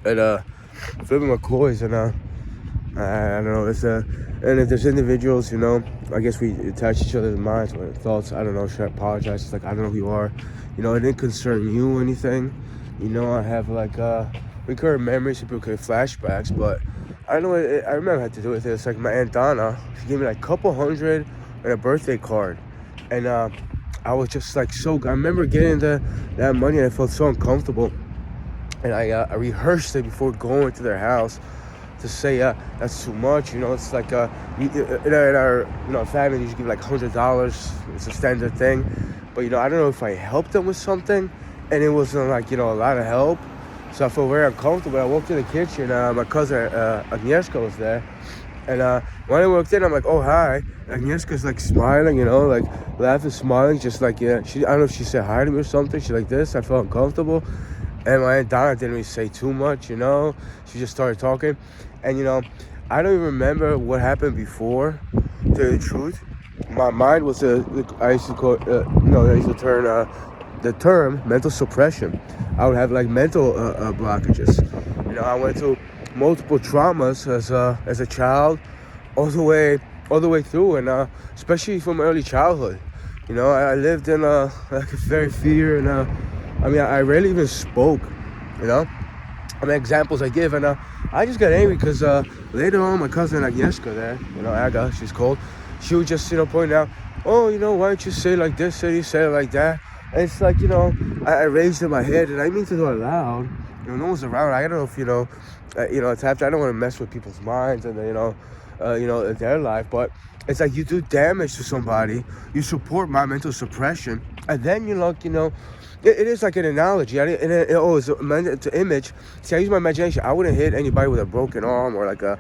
at Flipping McCoy's, and I don't know. And if there's individuals, I guess we attach each other's minds or thoughts. I don't know. Should I apologize? It's like, I don't know who you are. It didn't concern you or anything. I have like recurrent memories. People could flashbacks, but I don't know. I remember I had to do with it. It's like my Aunt Donna. She gave me like a couple hundred and a birthday card, and I was just like so. I remember getting that money, and I felt so uncomfortable. And I rehearsed it before going to their house to say, that's too much. It's like in our family, you give like $100. It's a standard thing. But I don't know if I helped them with something, and it wasn't like a lot of help. So I felt very uncomfortable. I walked to the kitchen. My cousin Agnieszka was there, and when I walked in, I'm like, "Oh, hi." Agnieszka's like smiling, like laughing, smiling, just like, yeah. I don't know if she said hi to me or something. She like this. I felt uncomfortable. And my Aunt Donna didn't really say too much, She just started talking. And, I don't even remember what happened before, to tell you the truth. My mind was, I used to call, I used to turn the term mental suppression. I would have like mental blockages. I went through multiple traumas as a child, all the way through, and especially from early childhood. I lived in like a very fear, and I rarely even spoke. You know, examples I give, and I just got angry because later on, my cousin Agnieszka there, Aga, she's called. She would just, point out, oh, why don't you say it like this, say it like that. And it's like, I raised in my head, and I mean to do it loud. No one's around. I don't know if it's after. I don't want to mess with people's minds and their life, but it's like you do damage to somebody. You support my mental suppression, and then it is like an analogy. It's an image. See, I use my imagination. I wouldn't hit anybody with a broken arm or like a,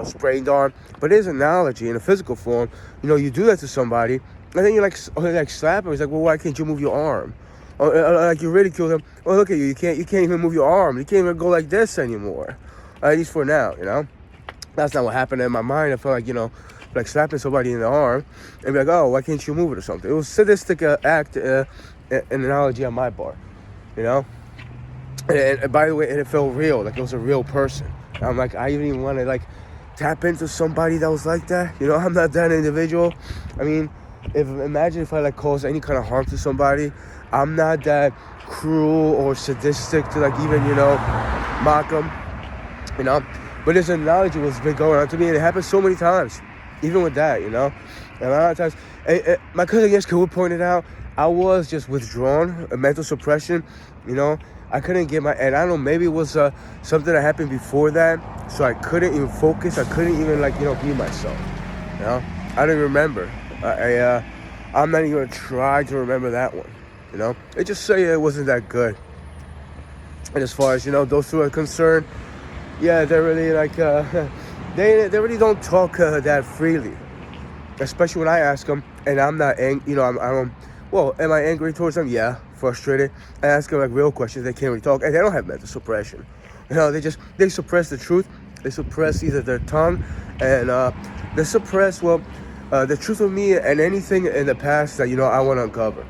sprained arm. But it is an analogy in a physical form. You do that to somebody, and then you like slap him. He's like, well, why can't you move your arm? Or like you ridicule them. Oh, look at you. You can't even move your arm. You can't even go like this anymore. At least for now, That's not what happened in my mind. I felt like, like slapping somebody in the arm and be like, oh, why can't you move it or something? It was sadistic act, an analogy on my part, And by the way, it felt real, like it was a real person. I'm like, I even want to like tap into somebody that was like that. I'm not that individual. I mean, imagine if I like caused any kind of harm to somebody. I'm not that cruel or sadistic to like even, mock them, But this analogy was been going on to me, and it happened so many times, even with that, And a lot of times, my cousin Jessica would point it out, I was just withdrawn, a mental suppression, I couldn't get and I don't know, maybe it was something that happened before that, so I couldn't even focus, I couldn't even be myself, I don't remember. I'm not even gonna try to remember that one, It just say it wasn't that good. And as far as, those two are concerned, yeah, they're really like, they really don't talk that freely, especially when I ask them, and I'm not angry, well, am I angry towards them? Yeah, frustrated. I ask them like real questions, they can't really talk, and they don't have mental suppression. They suppress the truth, they suppress either their tongue, and they suppress, the truth of me and anything in the past that, I want to uncover.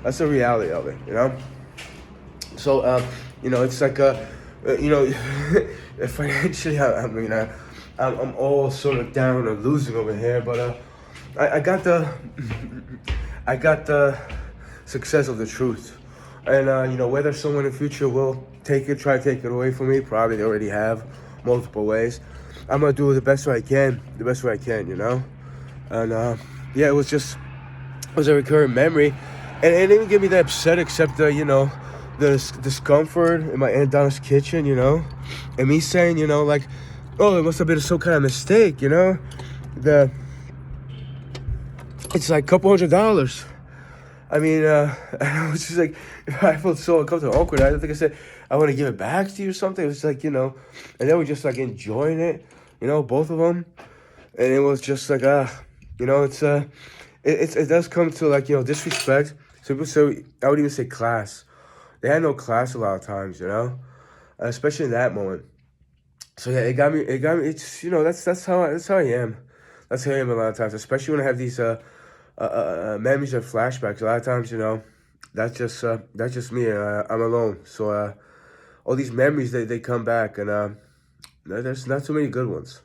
That's the reality of it, So, it's like, financially, I'm all sort of down and losing over here, but I got the I got the success of the truth, and whether someone in the future will try to take it away from me, probably they already have, multiple ways. I'm gonna do the best way I can, and yeah, it was a recurring memory, and it didn't get me that upset, except the discomfort in my Aunt Donna's kitchen, and me saying, like, oh, it must have been some kind of mistake, it's like a couple $100. I mean, I was just like, I felt so uncomfortable, awkward. I don't think I said, I want to give it back to you or something. It was like, and they were just like enjoying it, both of them. And it was just like, it does come to like, disrespect. So I would even say class. They had no class a lot of times, especially in that moment. So yeah, it's, that's how I am. That's how I am a lot of times, especially when I have these, memories of flashbacks. A lot of times, that's just me. I'm alone. So, all these memories they come back, and there's not too many good ones.